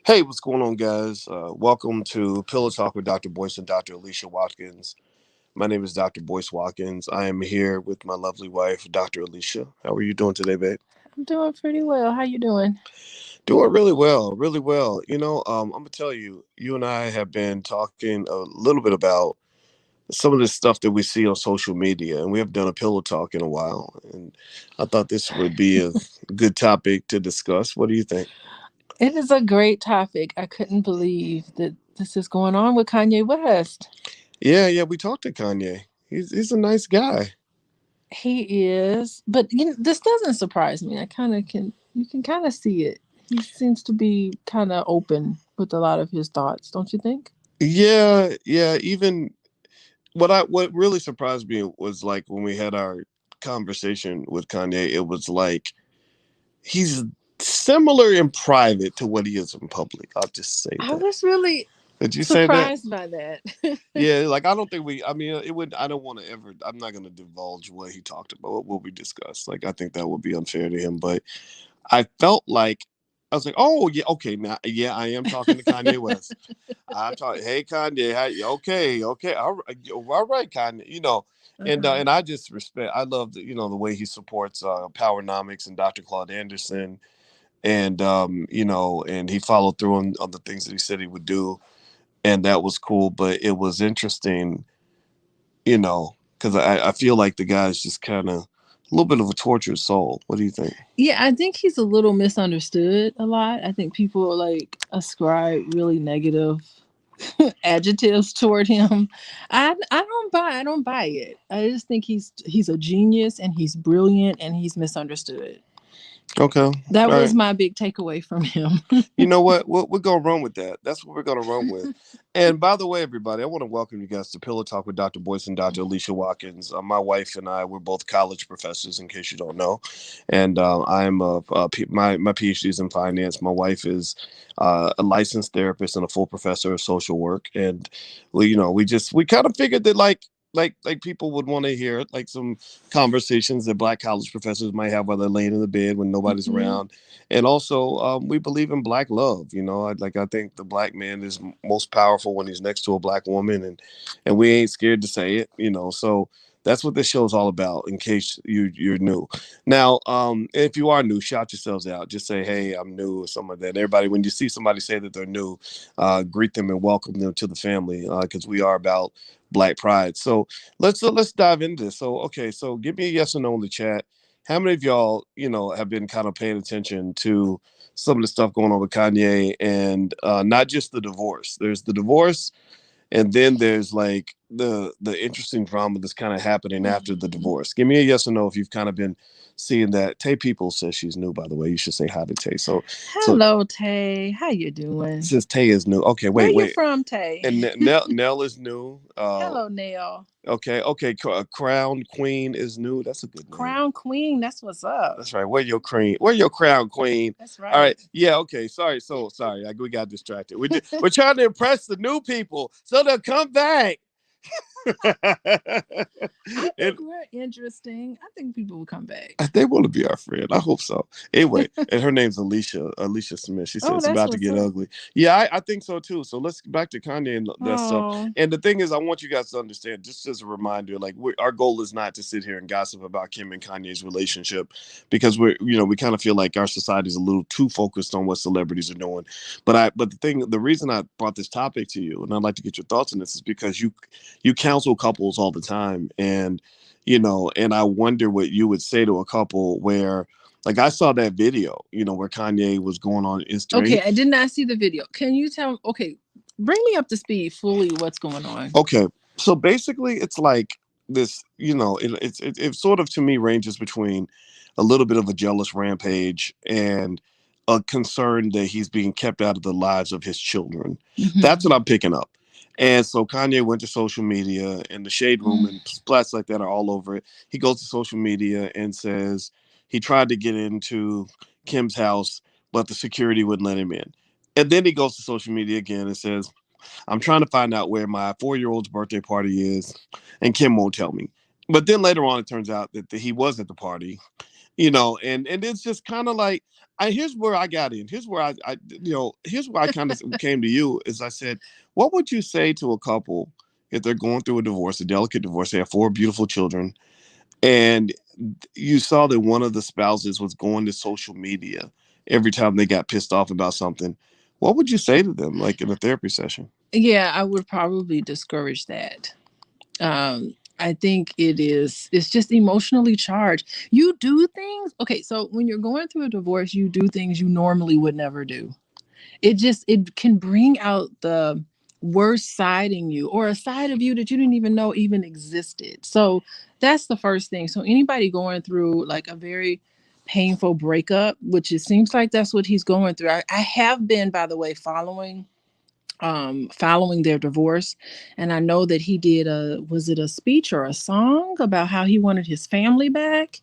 Hey, what's going on, guys? Welcome to Pillow Talk with Dr. Boyce and Dr. Alicia Watkins. My name is Dr. Boyce Watkins. I am here with my lovely wife, Dr. Alicia. How are you doing today, babe? I'm doing pretty well. How you doing? Doing really well, really well. I'm gonna tell you, you and I have been talking a little bit about some of the stuff that we see on social media, and we have done a pillow talk in a while. And I thought this would be a good topic to discuss. What do you think? It is a great topic. I couldn't believe that this is going on with Kanye West. Yeah, we talked to Kanye. He's a nice guy. He is, but this doesn't surprise me. I kind of can you can kind of see it. He seems to be kind of open with a lot of his thoughts, don't you think? Yeah. Even what really surprised me was like when we had our conversation with Kanye, it was like he's similar in private to what he is in public. I'll just say I that. was really Did you say that? surprised by that. Yeah, like I don't think we. I mean, it would. I don't want to ever. I'm not going to divulge what he talked about, what we discussed. Like I think that would be unfair to him. But I felt like I was like, oh yeah, okay, now yeah, I am talking to Kanye West. I'm talking, hey Kanye, okay, all right, Kanye, Uh-huh. and I just respect. I love the way he supports Powernomics and Dr. Claude Anderson, and and he followed through on the things that he said he would do, and that was cool. But it was interesting, because I feel like the guy's just kind of a little bit of a tortured soul. What do you think? Yeah, I think he's a little misunderstood a lot. I think people like ascribe really negative adjectives toward him. I don't buy it. I just think he's a genius and he's brilliant and he's misunderstood. Okay, all That was right. my big takeaway from him. You know what? We're gonna run with that. That's what we're gonna run with. And by the way, everybody, I want to welcome you guys to Pillow Talk with Dr. Boyce and Dr. Alicia Watkins. My wife and I, we're both college professors, in case you don't know. And I'm my PhD is in finance. My wife is a licensed therapist and a full professor of social work. And we kind of figured that like people would want to hear like some conversations that black college professors might have while they're laying in the bed when nobody's Mhm. around. And also we believe in black love. I think the black man is most powerful when he's next to a black woman, and we ain't scared to say it. So that's what this show is all about, in case you're new. Now, if you are new, shout yourselves out. Just say, hey, I'm new, or something like that. Everybody, when you see somebody say that they're new, greet them and welcome them to the family, because we are about black pride. So let's dive into this. So okay, so give me a yes or no in the chat. How many of y'all, have been kind of paying attention to some of the stuff going on with Kanye, and not just the divorce? There's the divorce, and then there's like the interesting drama that's kind of happening after the divorce. Give me a yes or no if you've kind of been seeing that. Tay People says she's new, by the way. You should say hi to Tay. So Hello, Tay. How you doing? since Tay is new, okay, Where you wait. from, Tay? And Nell is new. Hello, Nail. Okay. Crown Queen is new. That's a good name. Crown Queen. That's what's up. That's right. Where your queen? Where your crown, queen? That's All right. right. Yeah. Okay. Sorry. So sorry. We got distracted. We're trying to impress the new people so they'll come back. I And think we're interesting. I think people will come back. they want to be our friend. I hope so. Anyway, and her name's Alicia Smith. She said Oh, it's that's about to what's get up. ugly. Yeah, I think so too. So let's get back to Kanye and that stuff. Oh, And the thing is, I want you guys to understand, just as a reminder, like our goal is not to sit here and gossip about Kim and Kanye's relationship, because we kind of feel like our society is a little too focused on what celebrities are doing. But the reason I brought this topic to you, and I'd like to get your thoughts on this, is because you counsel couples all the time, and I wonder what you would say to a couple where, like, I saw that video, where Kanye was going on Instagram. okay. I did not see the video. Can you tell? Okay, bring me up to speed fully. What's going on? Okay, so basically, it's like this, it sort of to me ranges between a little bit of a jealous rampage and a concern that he's being kept out of the lives of his children. That's what Mhm. I'm picking up. And so Kanye went to social media, and the shade room and splats like that are all over it. He goes to social media and says he tried to get into Kim's house, but the security wouldn't let him in. And then he goes to social media again and says, I'm trying to find out where my 4-year-old's birthday party is, and Kim won't tell me. But then later on, it turns out that he was at the party, and it's just kind of like, here's where I got in. Here's where here's where I kind of came to you. Is I said, what would you say to a couple if they're going through a divorce, a delicate divorce? They have four beautiful children, and you saw that one of the spouses was going to social media every time they got pissed off about something. What would you say to them, like in a therapy session? Yeah, I would probably discourage that. I think it's just emotionally charged. You do things. Okay, so when you're going through a divorce, you do things you normally would never do. It can bring out the worst side in you, or a side of you that you didn't even know even existed. So that's the first thing. So anybody going through like a very painful breakup, which it seems like that's what he's going through. I have been, by the way, following their divorce, and I know that he did a, was it a speech or a song about how he wanted his family back,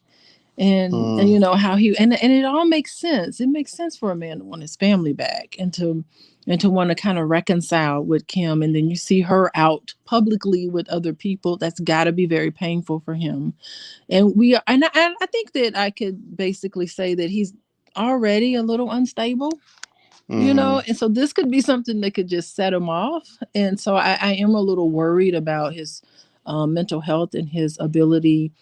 and Mm, you know how he, and it all makes sense. It makes sense for a man to want his family back, and to want to kind of reconcile with Kim, and then you see her out publicly with other people. That's got to be very painful for him. And we are, I think that I could basically say that he's already a little unstable, you know, mm, and so this could be something that could just set him off. And so I am a little worried about his mental health and his ability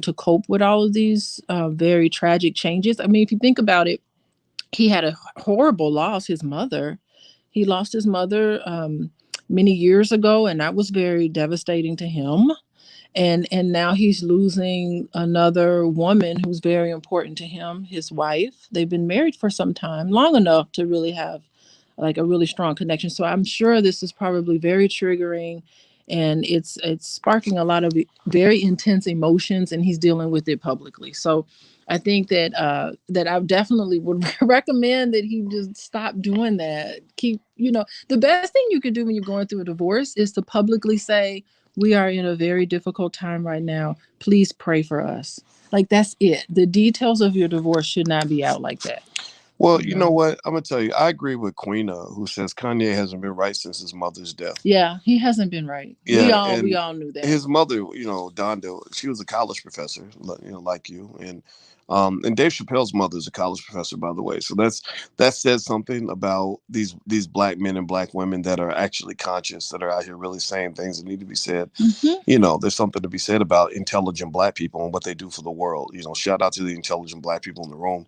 to cope with all of these very tragic changes. I mean, if you think about it, he had a horrible loss. His mother, he lost his mother many years ago, and that was very devastating to him. And now he's losing another woman who's very important to him, his wife. They've been married for some time, long enough to really have like a really strong connection. So I'm sure this is probably very triggering, and it's sparking a lot of very intense emotions, and he's dealing with it publicly. So I think that that I definitely would recommend that he just stop doing that. Keep, you know, the best thing you could do when you're going through a divorce is to publicly say, we are in a very difficult time right now. Please pray for us. Like, that's it. The details of your divorce should not be out like that. Well, You you know know? what? I'm gonna tell you. I agree with Queena, who says Kanye hasn't been right since his mother's death. Yeah, he hasn't been right. Yeah, We and all knew that. his mother, Donda, she was a college professor, like you, and Dave Chappelle's mother is a college professor, by the way. So that says something about these black men and black women that are actually conscious, that are out here really saying things that need to be said. Hmm. There's something to be said about intelligent black people and what they do for the world. Shout out to the intelligent black people in the room,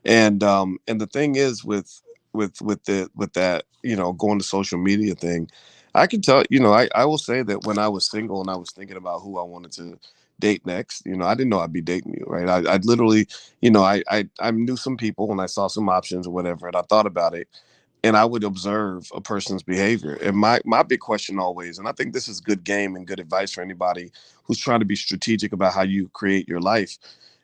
and the thing is with that, going to social media thing. I can tell, I will say that when I was single and I was thinking about who I wanted to date next, I didn't know I'd be dating you, right? I literally, I knew some people and I saw some options or whatever, and I thought about it, and I would observe a person's behavior. And my big question always, and I think this is good game and good advice for anybody who's trying to be strategic about how you create your life,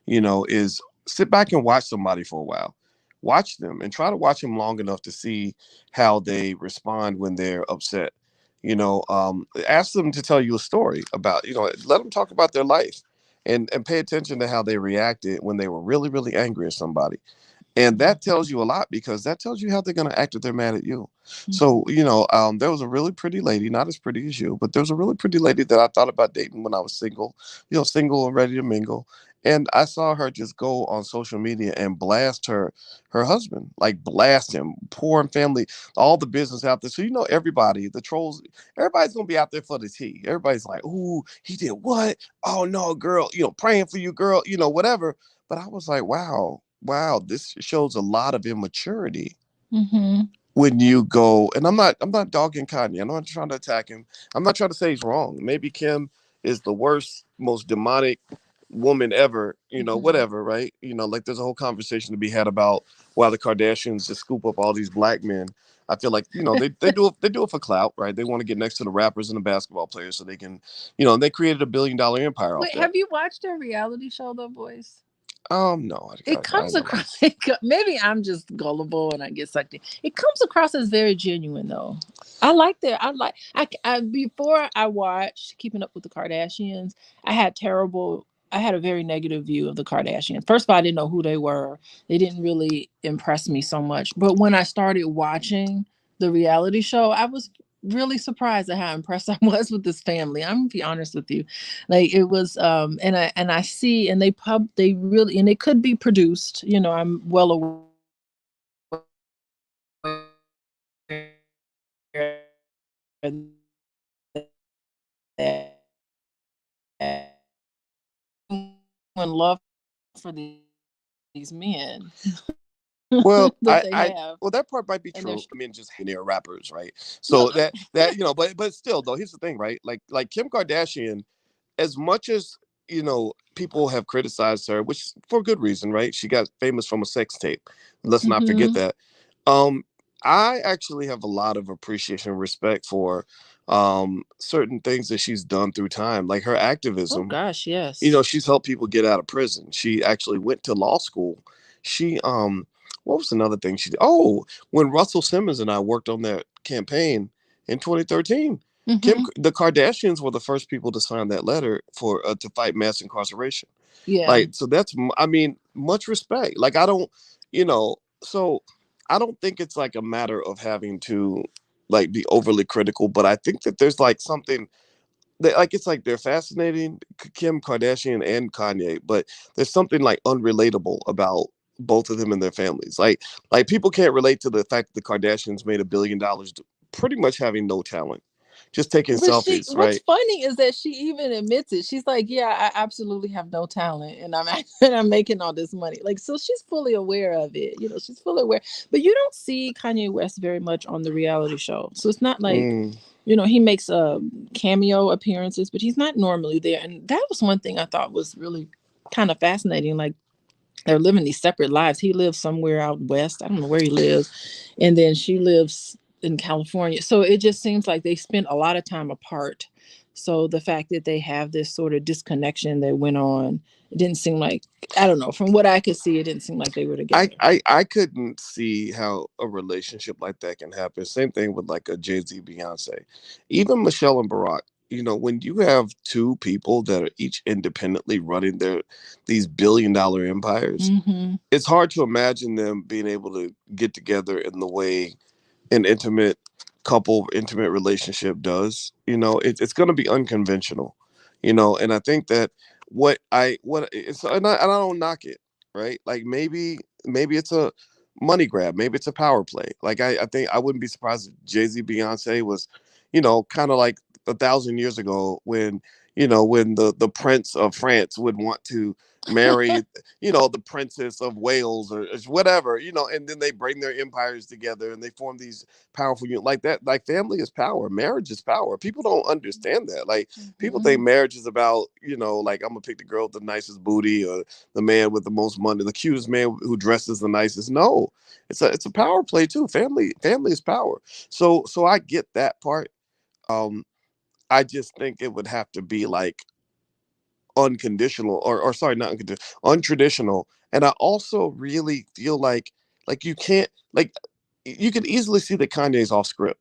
is sit back and watch somebody for a while. Watch them and try to watch them long enough to see how they respond when they're upset. Ask them to tell you a story about, let them talk about their life, and pay attention to how they reacted when they were really, really angry at somebody. And that tells you a lot, because that tells you how they're going to act if they're mad at you. So, there was a really pretty lady, not as pretty as you, but there was a really pretty lady that I thought about dating when I was single, single and ready to mingle. And I saw her just go on social media and blast her husband, like blast him, poor and family, all the business out there. So, everybody, the trolls, everybody's going to be out there for the tea. Everybody's like, ooh, he did what? Oh, no, girl, praying for you, girl, whatever. But I was like, wow, this shows a lot of immaturity Hmm. when you go. And I'm not dogging Kanye. I'm not trying to attack him. I'm not trying to say he's wrong. Maybe Kim is the worst, most demonic woman ever, Hmm. whatever, right? Like there's a whole conversation to be had about why the Kardashians just scoop up all these black men. I feel like, they do it for clout, right? They want to get next to the rappers and the basketball players so they can, and they created $1 billion empire off Wait, that. have you watched their reality show though, boys? No, It I comes know. across, maybe I'm just gullible and I get sucked in. It comes across as very genuine though. I before I watched Keeping Up with the Kardashians, I had a very negative view of the Kardashians. First of all, I didn't know who they were. They didn't really impress me so much. But when I started watching the reality show, I was really surprised at how impressed I was with this family. I'm gonna be honest with you. Like, it was and I see, and they really, and it could be produced, I'm well aware of that. love for these men Well, that they have. well, that part might be And they're true. Men just hate their rappers, right? So that but still though, here's the thing, right? Like Kim Kardashian, as much as people have criticized her, which for good reason, right? She got famous from a sex tape. Let's not forget hmm that. Um, I actually have a lot of appreciation and respect for certain things that she's done through time, like her Oh activism. gosh, yes. She's helped people get out of prison. She actually went to law school. She what was another thing she did? Oh, when Russell Simmons and I worked on that campaign in 2013, hmm the Kardashians were the first people to sign that letter for to fight mass incarceration. Yeah. Like, so that's I mean, much respect. Like, I don't, so I don't think it's like a matter of having to like be overly critical, but I think that there's like something like it's like they're fascinating, Kim Kardashian and Kanye, but there's something like unrelatable about both of them and their families. Like people can't relate to the fact that the Kardashians made $1 billion pretty much having no talent, just taking But she, selfies, what's right? funny is that she even admits it. She's like, "Yeah, I absolutely have no talent, and I'm and I'm making all this money." Like, so she's fully aware of it. She's fully aware. But you don't see Kanye West very much on the reality show, so it's not like Mm. he makes cameo appearances, but he's not normally there. And that was one thing I thought was really kind of fascinating. Like they're living these separate lives. He lives somewhere out west. I don't know where he lives. And then she lives in California. So it just seems like they spent a lot of time apart. So the fact that they have this sort of disconnection that went on, it didn't seem like, I don't know, from what I could see, it didn't seem like they were I, together. I I couldn't see how a relationship like that can happen. Same thing with like a Jay-Z Beyonce. Even Michelle and Barack. When you have two people that are each independently running these billion-dollar empires, Mm-hmm. it's hard to imagine them being able to get together in the way an intimate intimate relationship does. It's going to be unconventional. And I think that what it's and I don't knock it, right? Like maybe it's a money grab, maybe it's a power play. Like I think I wouldn't be surprised if Jay-Z Beyonce was, kind of like 1,000 years ago when the prince of France would want to marry the princess of Wales or whatever, and then they bring their empires together and they form these powerful unit like that. Like family is power, marriage is power. People don't understand that. Like people Mm-hmm. think marriage is about, like I'm gonna pick the girl with the nicest booty or the man with the most money, the cutest man who dresses the nicest. No, it's a power play too. Family is power. So I get that part. Um, I just think it would have to be like unconditional or sorry, not unconditional, untraditional. And I also really feel like you can't like you could easily see that Kanye's off script.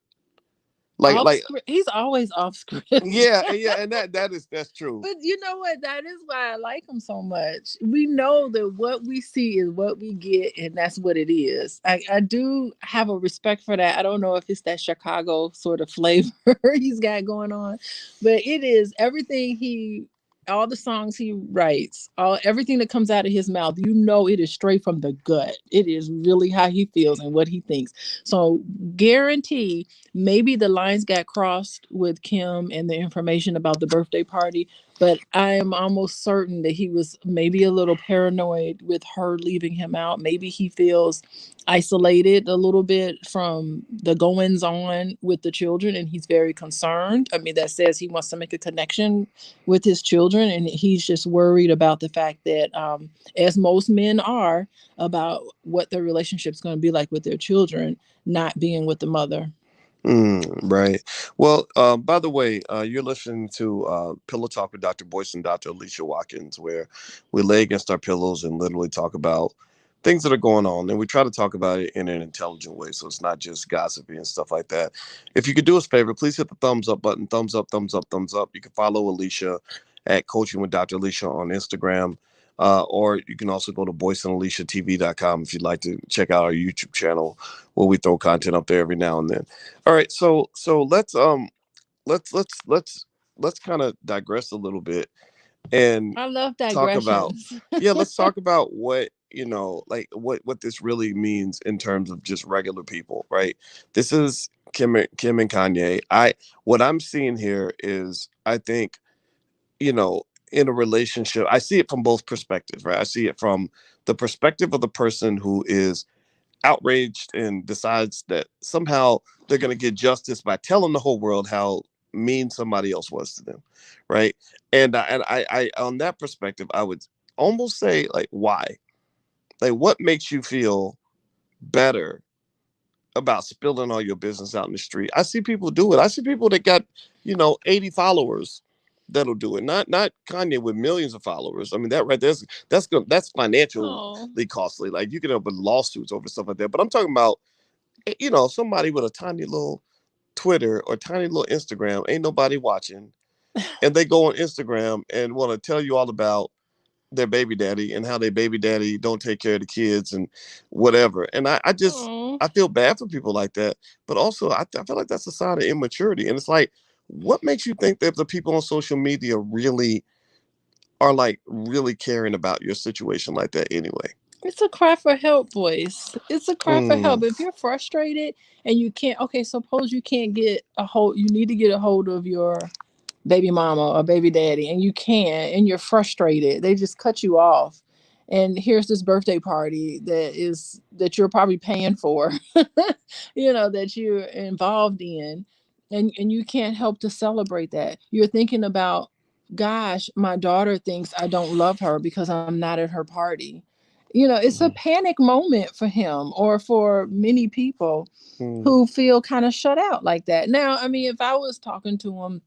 Off Like script. He's always off script. yeah, and that's true. But you know what? That is why I like him so much. We know that what we see is what we get, and that's what it is. I do have a respect for that. I don't know if it's that Chicago sort of flavor he's got going on, but it is everything all the songs he writes, everything that comes out of his mouth, it is straight from the gut. It is really how he feels and what he thinks. So guarantee maybe the lines got crossed with Kim and the information about the birthday party, but I am almost certain that he was maybe a little paranoid with her leaving him out. Maybe he feels isolated a little bit from the goings on with the children and he's very concerned. I mean, that says he wants to make a connection with his children and he's just worried about the fact that, as most men are, about what their relationship's going to be like with their children, not being with the mother. Right. Well, by the way, you're listening to Pillow Talk with Dr. Boyce and Dr. Alicia Watkins, where we lay against our pillows and literally talk about things that are going on. And we try to talk about it in an intelligent way. So it's not just gossipy and stuff like that. If you could do us a favor, please hit the thumbs up button. Thumbs up, thumbs up, thumbs up. You can follow Alicia at Coaching with Dr. Alicia on Instagram. Or you can also go to boyceandaliciatv.com if you'd like to check out our YouTube channel where we throw content up there every now and then. All right, so let's kind of digress a little bit and I love talk about digressions. yeah, let's talk about what like what this really means in terms of just regular people, right? This is Kim and Kanye. What I'm seeing here is, I think, you know, in a relationship, I see it from both perspectives, right? I see it from the perspective of the person who is outraged and decides that somehow they're going to get justice by telling the whole world how mean somebody else was to them, right? And I on that perspective, I would almost say, like, why? Like, what makes you feel better about spilling all your business out in the street? I see people do it. I see people that got, 80 followers that'll do it. Not Kanye with millions of followers. I mean, that right there's that's good. That's financially Oh. costly. Like, you can end up with lawsuits over stuff like that. But I'm talking about, somebody with a tiny little Twitter or tiny little Instagram, ain't nobody watching, and they go on Instagram and want to tell you all about their baby daddy and how their baby daddy don't take care of the kids and whatever. And I just, Oh. I feel bad for people like that, but also I feel like that's a sign of immaturity. And it's like, what makes you think that the people on social media really are, like, really caring about your situation like that anyway? It's a cry for help, boys. It's a cry for Mm, help. If you're frustrated and you can't, okay, suppose you can't get a hold, you need to get a hold of your baby mama or baby daddy, and you can't, and you're frustrated. They just cut you off. And here's this birthday party that you're probably paying for, that you're involved in, and you can't help to celebrate that. You're thinking about, gosh, my daughter thinks I don't love her because I'm not at her party. It's a mm, panic moment for him or for many people mm, who feel kind of shut out like that. Now, I mean, if I was talking to him,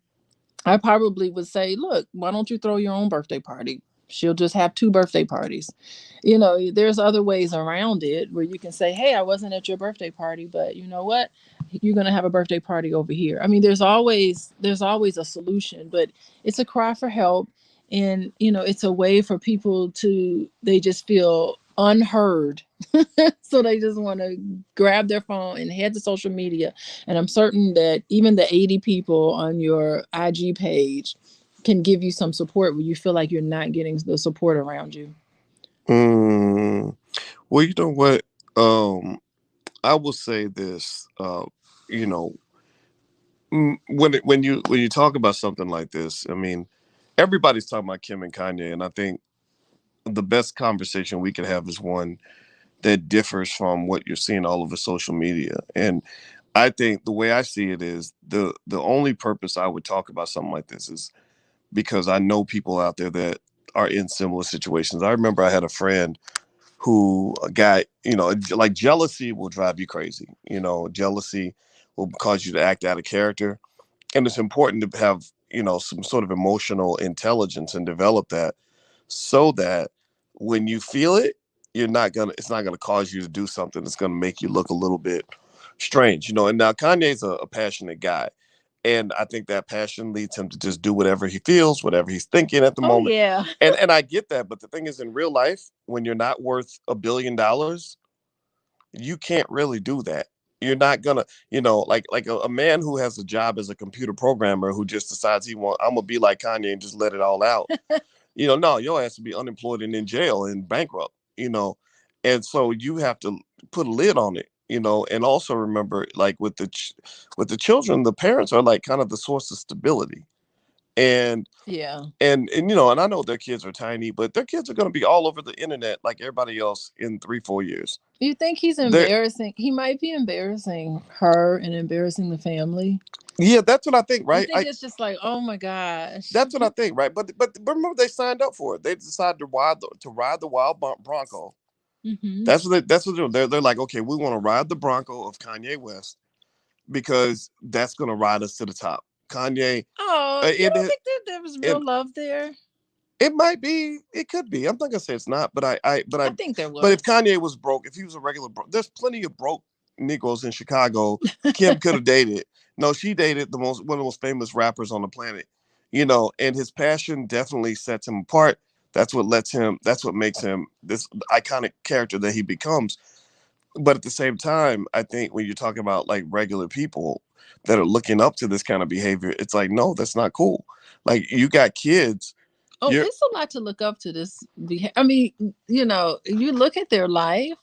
I probably would say, look, why don't you throw your own birthday party? She'll just have two birthday parties. There's other ways around it where you can say, hey, I wasn't at your birthday party, but you know what? You're going to have a birthday party over here. I mean, there's always a solution, but it's a cry for help. And, it's a way for people they just feel unheard. So they just want to grab their phone and head to social media. And I'm certain that even the 80 people on your IG page can give you some support where you feel like you're not getting the support around you. mm. Well, you know what? I will say this. You know, when you talk about something like this, I mean, everybody's talking about Kim and Kanye, and I think the best conversation we could have is one that differs from what you're seeing all over social media. And I think the way I see it is, the only purpose I would talk about something like this is because I know people out there that are in similar situations. I remember I had a friend who got, like, jealousy will drive you crazy. Jealousy will cause you to act out of character. And it's important to have, some sort of emotional intelligence and develop that, so that when you feel it, it's not gonna cause you to do something that's gonna make you look a little bit strange. And now Kanye's a passionate guy. And I think that passion leads him to just do whatever he feels, whatever he's thinking at the Oh, moment. yeah. And I get that, but the thing is, in real life, when you're not worth $1 billion, you can't really do that. You're not gonna, like a man who has a job as a computer programmer who just decides I'm gonna be like Kanye and just let it all out. No, your ass to be unemployed and in jail and bankrupt. And so you have to put a lid on it. And also remember, like, with the children, the parents are, like, kind of the source of stability. And Yeah. and I know their kids are tiny, but their kids are going to be all over the internet like everybody else in 3-4 years. You think he's They're embarrassing? He might be embarrassing her and embarrassing the family. Yeah, that's what I think, You right? think it's just like, oh my gosh. That's what I think, right? But remember, they signed up for it. They decided to ride the wild Bronco. Hmm. That's what they're like. Okay, we want to ride the Bronco of Kanye West because that's going to ride us to the top. Kanye, Oh, you don't it think that there was real it love there? it might be, it could be. I'm not gonna say it's not, but I think there but if was. Kanye was broke, if he was a regular broke, there's plenty of broke Negroes in Chicago. Kim could have dated. No, she dated one of the most famous rappers on the planet. And his passion definitely sets him apart. That's what makes him this iconic character that he becomes. But at the same time, I think when you're talking about, like, regular people that are looking up to this kind of behavior, it's like, no, that's not cool. Like, you got kids. Oh, You're it's a lot to look up to this. I mean, you look at their life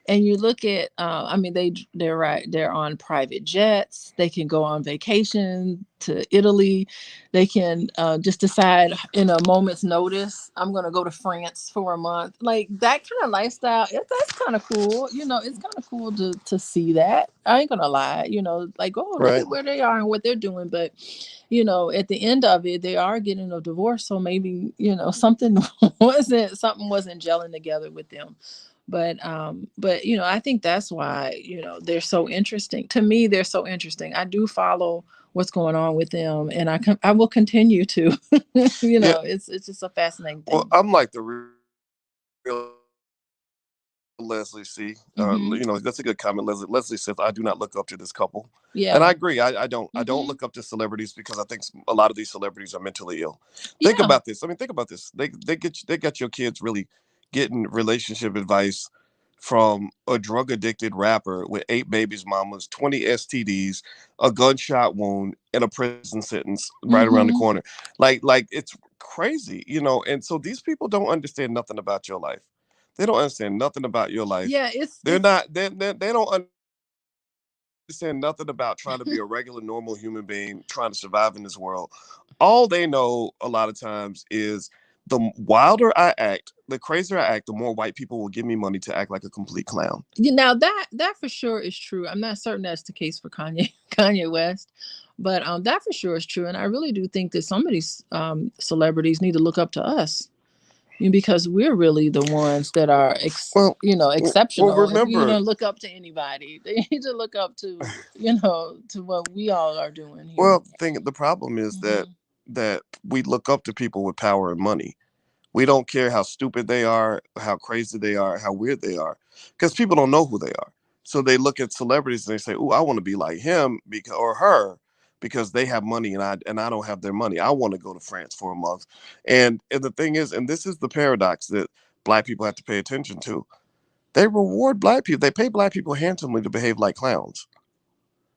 And you look at, I mean, they're right. They're on private jets. They can go on vacation to Italy. They can just decide in a moment's notice, I'm going to go to France for a month. Like that kind of lifestyle. That's kind of cool. You know, it's kind of cool to see that. I ain't gonna lie. You know, like, oh, look Right. at where they are and what they're doing. But you know, at the end of it, they are getting a divorce. So maybe, you know, something wasn't gelling together with them. But you know, I think that's why, you know, they're so interesting to me. They're so interesting. I do follow what's going on with them, and I will continue to. You Yeah. know, it's just a fascinating Well, thing. I'm like the real Leslie C. You know, that's a good comment. Mm-hmm. Leslie says, I do not look up to this couple. And I agree. I don't. Yeah. I don't look up to Mm-hmm. celebrities because I think a lot of these celebrities are mentally ill. Think about this. I Yeah. mean, think about this. They got your kids really getting relationship advice from a drug addicted rapper with 8 babies mamas, 20 STDs, a gunshot wound, and a prison sentence right around the Mm-hmm. corner. Like it's crazy, you know. And so these people don't understand nothing about your life. They don't understand nothing about your life. Yeah. They're It's not. They don't understand nothing about trying to be a regular, normal human being, trying to survive in this world. All they know a lot of times is the wilder I act, the crazier I act, the more white people will give me money to act like a complete clown. now that for sure is true. I'm not certain that's the case for Kanye Kanye West, but that for sure is true. And I really do think that some of these celebrities need to look up to us, because we're really the ones that are Well, you know, well, exceptional. If you're remember, gonna look up to anybody, they need to look up to, you know, to what we all are doing here. well, the problem is that Hmm. we look up to people with power and money. We don't care how stupid they are, how crazy they are, how weird they are, because people don't know who they are. So they look at celebrities and they say, "Oh, I want to be like him because or her because they have money and I don't have their money. I want to go to France for a month." And the thing is, and this is the paradox that black people have to pay attention to. They reward black people. They pay black people handsomely to behave like clowns.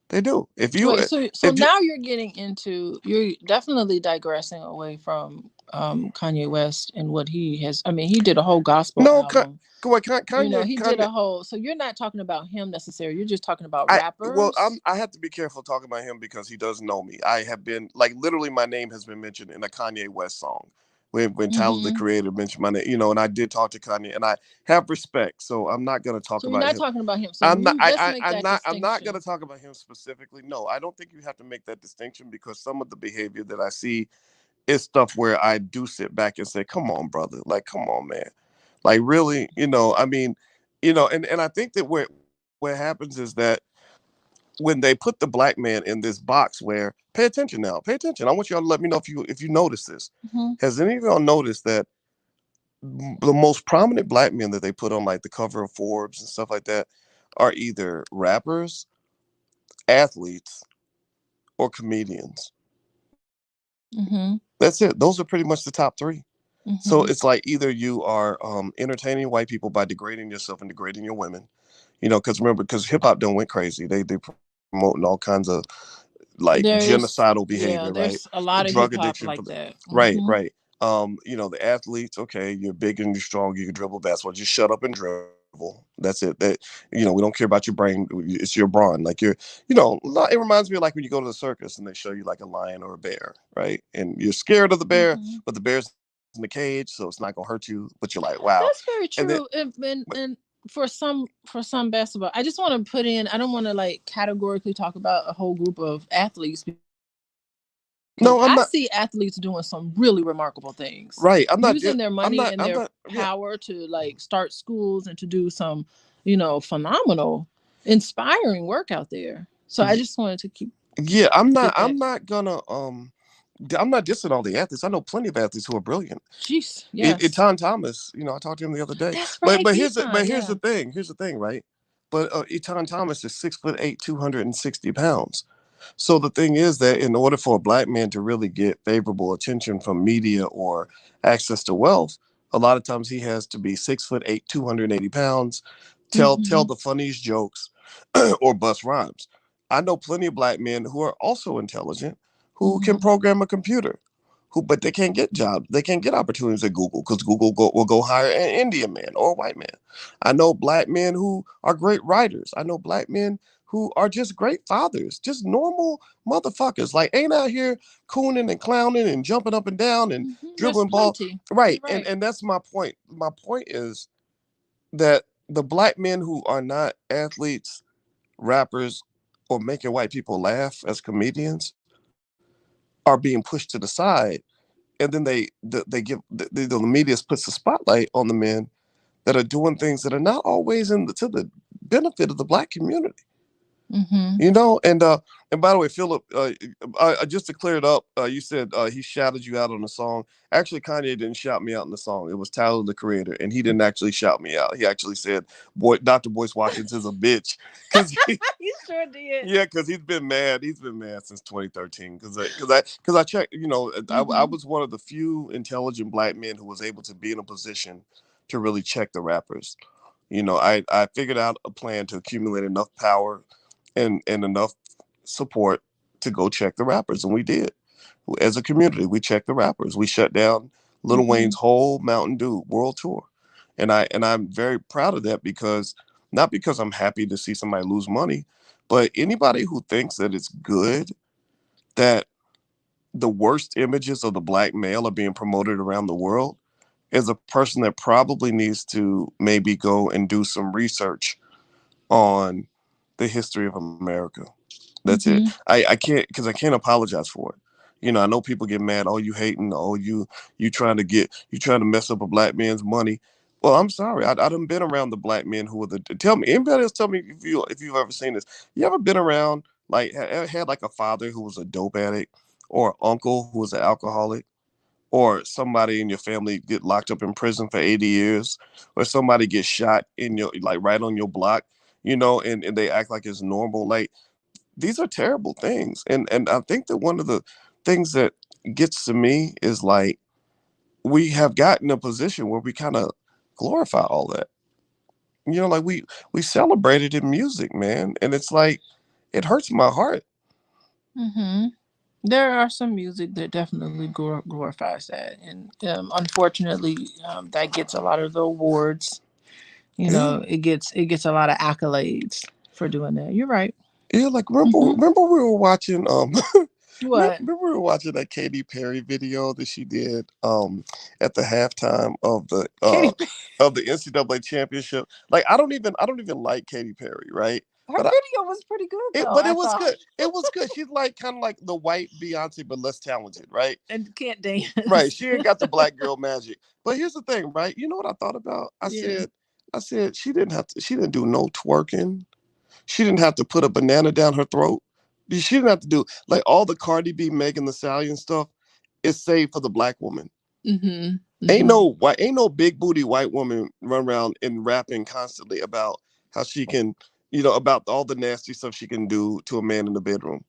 They do. Wait, so If you now you're getting into, you're definitely digressing away from Kanye West and what he has. I mean, he did a whole gospel no, album. You know, Kanye, he did Kanye, a whole. So you're not talking about him necessarily. You're just talking about I'm rappers. I have to be careful talking about him because he does know me. I have been like literally my name has been mentioned in a Kanye West song. When Tyler the Hmm. Creator mentioned my name, you know, and I did talk to Kanye and I have respect. So I'm not gonna talk So you're about not him. talking about him. So when you just make that I'm not gonna distinction. talk about him specifically. No, I don't think you have to make that distinction because some of the behavior that I see is stuff where I do sit back and say, come on, brother. Like, come on, man. Like really, you know, I mean, you know, and I think that what happens is that when they put the black man in this box where pay attention now, pay attention. I want y'all to let me know if you notice this. Hmm. Has any of y'all noticed that the most prominent black men that they put on like the cover of Forbes and stuff like that are either rappers, athletes, or comedians? That's it. Those are pretty much the top three. So it's like Hmm. either you are entertaining white people by degrading yourself and degrading your women, you know, because remember, because hip hop done went crazy. They promoting all kinds of like genocidal behavior, Yeah, right? there's a lot of Drug hip hop addiction for the like that. right, Hmm. right. You know, the athletes, okay, you're big and you're strong, you can dribble basketball. Just shut up and dribble. That's it. That you know, we don't care about your brain. It's your brawn. Like you're, you know, it reminds me of like when you go to the circus and they show you like a lion or a bear, right? And you're scared of the bear, Hmm. but the bear's in the cage, so it's not gonna hurt you. But you're like, wow. That's And very then, true. but And for some basketball, I just want to put in. I don't want to like categorically talk about a whole group of athletes, because I see athletes doing no, I'm some not really remarkable things, using their right. money and their I'm not. power Yeah, to like start schools and to do some, you know, phenomenal, inspiring work out there. So I just wanted to keep yeah. get that. I'm not gonna. I'm not dissing all the athletes. I know plenty of athletes who are brilliant. Jeez, yes, Eton Thomas, you know, I talked to him the other day. that's right, Eton. Here's the Yeah. thing. Here's the thing, right? But Eton Thomas is 6'8", 260 pounds. So the thing is that in order for a black man to really get favorable attention from media or access to wealth, a lot of times he has to be 6'8", 280 pounds, tell Hmm. the funniest jokes, or bust rhymes. I know plenty of black men who are also intelligent, who can Hmm. program a computer, but they can't get jobs. They can't get opportunities at Google because will go hire an Indian man or a white man. I know black men who are great writers. I know black men who are just great fathers, just normal motherfuckers. Like ain't out here cooning and clowning and jumping up and down and There's dribbling ball. plenty. You're Right. right. And that's my point. My point is that the black men who are not athletes, rappers, or making white people laugh as comedians are being pushed to the side, and then the media puts the spotlight on the men that are doing things that are not always to the benefit of the black community. Mm-hmm. You know, and by the way, Philip, just to clear it up, you said he shouted you out on the song. Actually, Kanye didn't shout me out in the song. It was Tyler, the creator, and he didn't actually shout me out. He actually said, "Boy, Dr. Boyce Watkins is a bitch," because You sure did. yeah, because he's been mad. He's been mad since 2013. Because I checked. You know, I Mm-hmm. was one of the few intelligent black men who was able to be in a position to really check the rappers. You know, I figured out a plan to accumulate enough power and enough support to go check the rappers, and we did. As a community, we checked the rappers. We shut down Lil Mm-hmm. Wayne's whole Mountain Dew world tour, and I'm very proud of that because not because I'm happy to see somebody lose money, but anybody who thinks that it's good that the worst images of the black male are being promoted around the world is a person that probably needs to maybe go and do some research on the history of America. That's it. Mm-hmm. I can't because I can't apologize for it. You know, I know people get mad. Oh, you hating? Oh, you trying to mess up a black man's money. Well, I'm sorry. I done been around the black men who were the. Tell me, anybody else tell me if you've ever seen this. You ever been around like had like a father who was a dope addict, or an uncle who was an alcoholic, or somebody in your family get locked up in prison for 80 years, or somebody gets shot in your like right on your block, you know, and they act like it's normal. Like these are terrible things. And I think that one of the things that gets to me is like we have gotten a position where we kind of glorify all that. You know, like we celebrate it in music, man. And it's like it hurts my heart. Mm-hmm. There are some music that definitely glorifies that, and unfortunately, that gets a lot of the awards. You Yeah. know, it gets a lot of accolades for doing that. You're right. Yeah, like remember Mm-hmm. remember we were watching What? remember we were watching that Katy Perry video that she did at the halftime Katy Perry. of the NCAA championship. Like I don't even like Katy Perry, right? Her But video was pretty good though, but I it was thought. good. It was good. She's like kind of like the white Beyonce but less talented, right? And can't Right. dance. She ain't got the black girl magic. But here's the thing, right? You know what I thought about? Yeah. I said she didn't do no twerking. She didn't have to put a banana down her throat. She didn't have to do like all the Cardi B, Megan Thee Stallion stuff is saved for the black woman. Mm-hmm. Mm-hmm. Ain't no big booty white woman run around and rapping constantly about how she can, you know, about all the nasty stuff she can do to a man in the bedroom.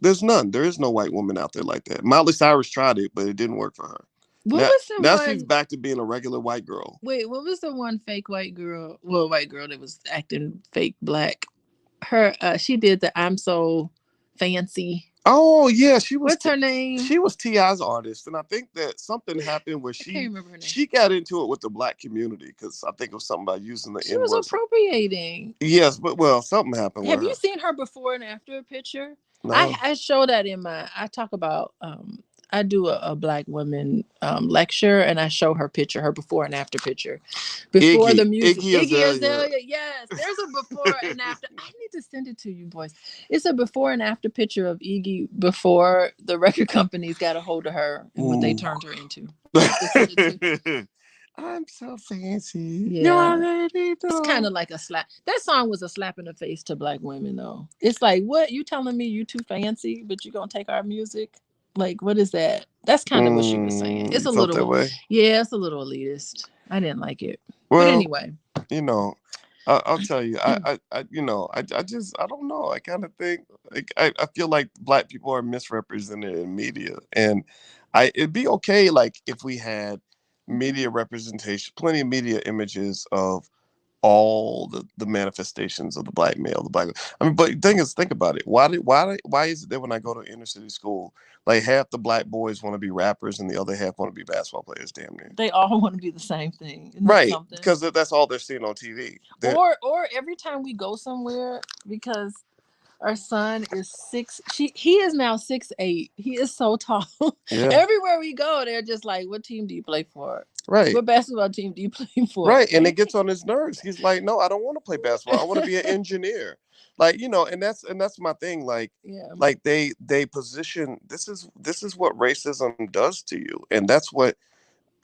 There's none. There is no white woman out there like that. Miley Cyrus tried it, but it didn't work for her. What Now was the now she's one? back to being a regular white girl. Wait, what was the one fake white girl? Well, white girl that was acting fake black. Her, she did the "I'm so fancy." Oh yeah, What's her name? She was Ti's artist, and I think that something happened where I can't remember her name. she got into it with the black community because I think it was something about using the She N was word. appropriating. Yes, but well, something happened with Have you her. seen her before and after picture? I No, I show that in my. I talk about. I do a black woman lecture, and I show her picture, her before and after picture, before the music. Iggy Iggy Azalea. Azalea, yes. There's a before and after. I need to send it to you, boys. It's a before and after picture of Iggy before the record companies got a hold of her and what they Ooh. turned her into. I have to send it to you. I'm so fancy. You Yeah. already It's kind know. of like a slap. That song was a slap in the face to black women, though. It's like, what you telling me you too fancy, but you gonna take our music? Like, what is that? That's kind of what she was saying. It's You a felt that little, way. yeah, it's a little elitist. I didn't like it, but Well, anyway. you know, I'll tell you, you know, I just, I don't know. I kind of think, like, I feel like black people are misrepresented in media, and it'd be okay, like, if we had Mhm. media representation, plenty of media images of all the manifestations of the black male, the black. I mean, but the thing is, think about it. Why is it that when I go to inner city school, like half the black boys want to be rappers and the other half want to be basketball players? Damn near. They all want to be the same thing. Isn't that Right, something? because that's all they're seeing on TV. Or every time we go somewhere, because our son is he is now 6'8". He is so tall. Yeah. Everywhere we go, they're just like, "What team do you play for? Right. What basketball team do you play for?" Right. And it gets on his nerves. He's like, "No, I don't want to play basketball. I want to be an engineer." Like, and that's my thing. Like, yeah. Like they position this is what racism does to you. And that's what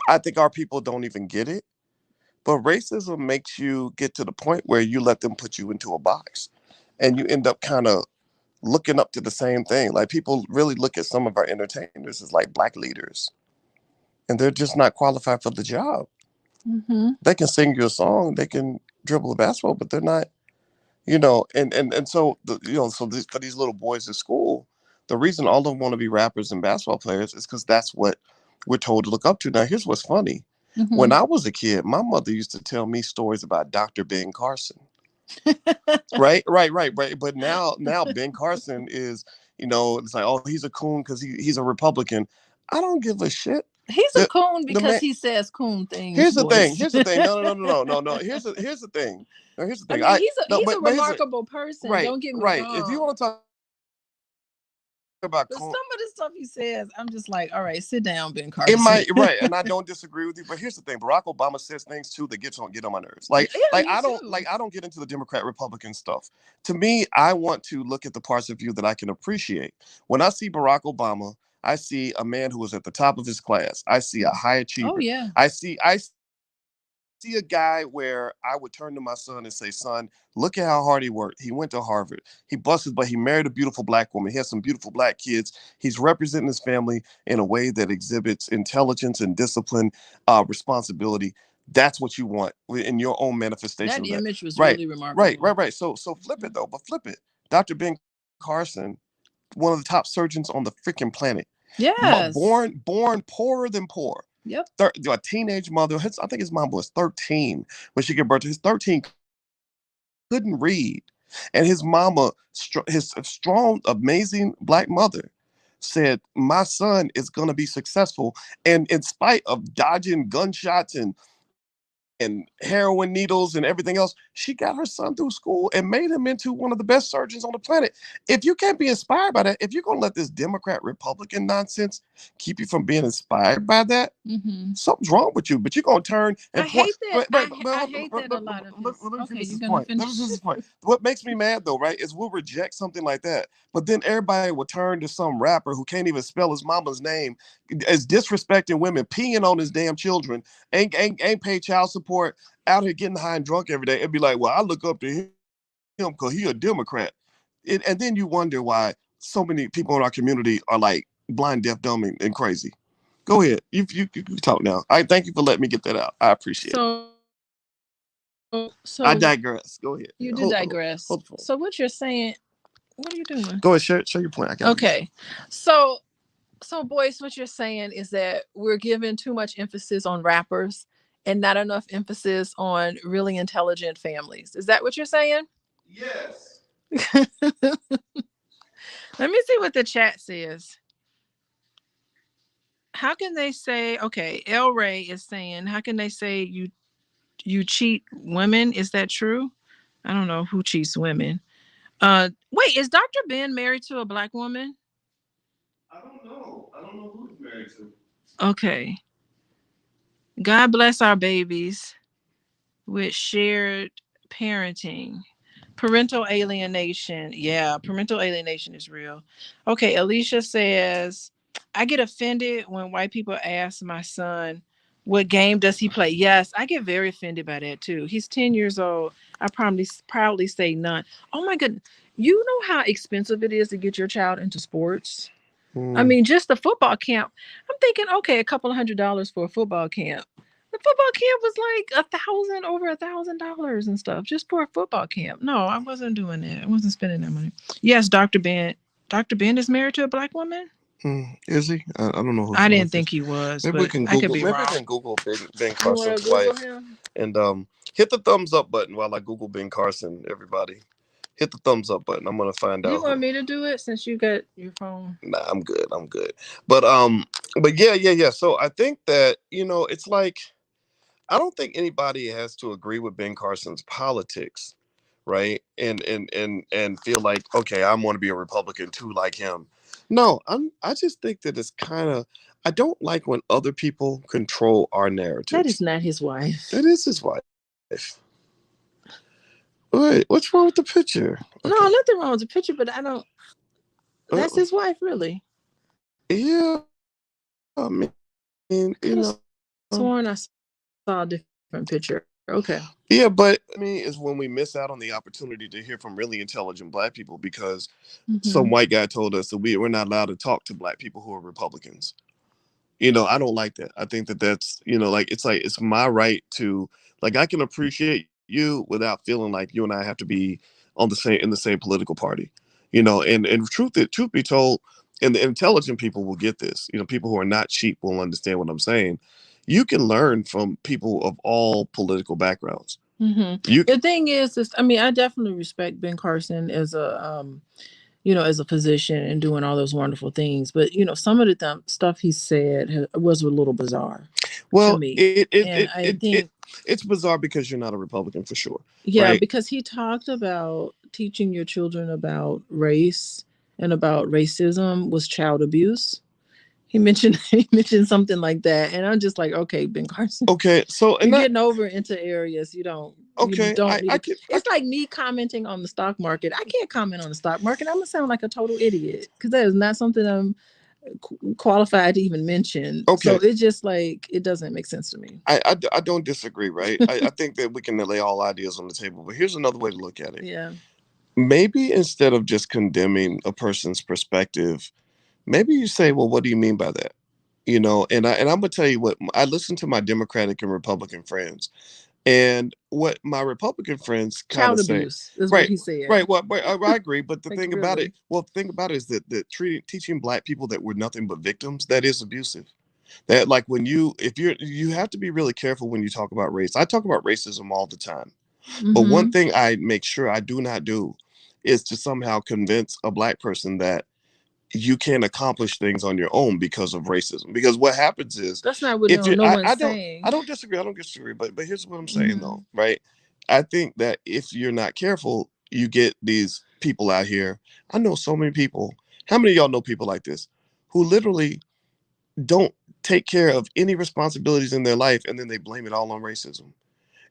I think our people don't even get it. But racism makes you get to the point where you let them put you into a box. And you end up kind of looking up to the same thing. Like, people really look at some of our entertainers as like black leaders, and they're just not qualified for the job. Mm-hmm. They can sing you a song, they can dribble a basketball, but they're not, and so for these little boys at school, the reason all of them want to be rappers and basketball players is because that's what we're told to look up to. Now, here's what's funny. Mm-hmm. When I was a kid, my mother used to tell me stories about Dr. Ben Carson. Right. But now Ben Carson is, it's like, oh, he's a coon because he's a Republican. I don't give a shit. He's a coon because he says coon things. Here's the thing. No. Here's the thing. No, here's the thing. I mean, he's a remarkable person. Right, don't get me wrong. If you want to talk about some of the stuff he says, I'm just like, all right, sit down, Ben Carson. It might, right, and I don't disagree with you, but here's the thing: Barack Obama says things too that get on my nerves. Like I don't get into the Democrat Republican stuff. To me, I want to look at the parts of you that I can appreciate. When I see Barack Obama, I see a man who was at the top of his class. I see a high achiever. Oh yeah. I see a guy where I would turn to my son and say, "Son, look at how hard he worked. He went to Harvard. He busted, but he married a beautiful black woman. He has some beautiful black kids. He's representing his family in a way that exhibits intelligence and discipline, responsibility." That's what you want in your own manifestation. That image was really remarkable. Right. So flip it though. But flip it. Dr. Ben Carson, one of the top surgeons on the freaking planet. Yes. Born poorer than poor. Yep. A teenage mother. I think his mom was 13 when she gave birth to his 13. Couldn't read, and his mama, his strong, amazing black mother, said, "My son is going to be successful." And in spite of dodging gunshots and heroin needles and everything else, she got her son through school and made him into one of the best surgeons on the planet. If you can't be inspired by that, if you're going to let this Democrat Republican nonsense keep you from being inspired by that, something's wrong with you. But you're going to turn and I hate that. I hate that a lot of this. Okay, you're going to finish this point. What makes me mad though, right, is we'll reject something like that, but then everybody will turn to some rapper who can't even spell his mama's name, is disrespecting women, peeing on his damn children, ain't paid child support, out here getting high and drunk every day, and be like, "Well, I look up to him because he a Democrat." And then you wonder why so many people in our community are like blind, deaf, dumb, and crazy. Go ahead. You talk now. I thank you for letting me get that out. I appreciate it. So I digress. Go ahead. You do digress. Hold so what you're saying, what are you doing? Go ahead, share your point. Okay. So Boyce, what you're saying is that we're giving too much emphasis on rappers and not enough emphasis on really intelligent families. Is that what you're saying? Yes. Let me see what the chat says. How can they say, okay, El Ray is saying, how can they say you cheat women? Is that true? I don't know who cheats women. Wait, is Dr. Ben married to a black woman? I don't know who he's married to. Okay. God bless our babies with shared parenting. Parental alienation. Yeah, parental alienation is real. Okay, Alicia says, I get offended when white people ask my son, what game does he play? Yes, I get very offended by that too. He's 10 years old. I proudly say none. Oh my goodness. You know how expensive it is to get your child into sports? I mean, just the football camp. I'm thinking, okay, a couple of $100 for a football camp. The football camp was like over $1,000 and stuff just for a football camp. No, I wasn't doing that. I wasn't spending that money. Yes, Dr. Ben. Dr. Ben is married to a black woman? Is he? I don't know. I didn't think he was. Maybe we can Google. Maybe we can Google Ben Carson's wife. And Hit the thumbs up button while I Google Ben Carson, everybody. Hit the thumbs up button. I'm gonna find You out who. want me to do it since you got your phone? Nah, I'm good. I'm good. But yeah. So I think that, it's like, I don't think anybody has to agree with Ben Carson's politics, right? And feel like, okay, I want to be a Republican too, like him. No, I just think that it's kind of, I don't like when other people control our That narratives. is not his wife. That is his wife. Wait, what's wrong with the picture? No, Okay. nothing wrong with the picture, but I don't. That's Uh, his wife, really. yeah, I mean, Could have sworn I saw a different picture. Okay. yeah, but I mean, is when we miss out on the opportunity to hear from really intelligent black people because Mm-hmm. some white guy told us that we're not allowed to talk to black people who are Republicans. I don't like that. I think that that's, like it's my right to, like, I can appreciate you without feeling like you and I have to be on the same in the same political party. And truth be told, and the intelligent people will get this. People who are not cheap will understand what I'm saying. You can learn from people of all political backgrounds. Mm-hmm. You The thing is, I mean, I definitely respect Ben Carson as as a physician and doing all those wonderful things. But some of the stuff he said was a little bizarre to well, me, it it and it I it, it think it's bizarre because you're not a Republican for sure, yeah, right? because he talked about teaching your children about race and about racism was child abuse. He mentioned he mentioned something like that, and I'm just like, okay, Ben Carson, Okay, so you're and that getting over into areas you okay, don't need I to. can It's like me commenting on the stock market. I can't comment on the stock market. I'm gonna sound like a total idiot because that is not something I'm qualified to even mention. So okay. it's just like it doesn't make sense to me. I don't disagree, right? I think that we can lay all ideas on the table, but here's another way to look at it. Yeah, Maybe instead of just condemning a person's perspective, maybe you say, well, what do you mean by that? And I'm gonna tell you what I listen to my Democratic and Republican friends, and what my Republican friends kind child of say, abuse is what right, he said. right. Well, I agree, but the Like thing about it, really. well, the thing about it is that teaching black people that we're nothing but victims, that is abusive. That, like, when you have to be really careful when you talk about race. I talk about racism all the time, but one Mm-hmm. thing I make sure I do not do is to somehow convince a black person that you can't accomplish things on your own because of racism. Because what happens is, That's not what if you no one's I saying. don't disagree, but here's what I'm saying Mm-hmm. though, right? I think that if you're not careful, you get these people out here. I know so many people. How many of y'all know people like this who literally don't take care of any responsibilities in their life, and then they blame it all on racism?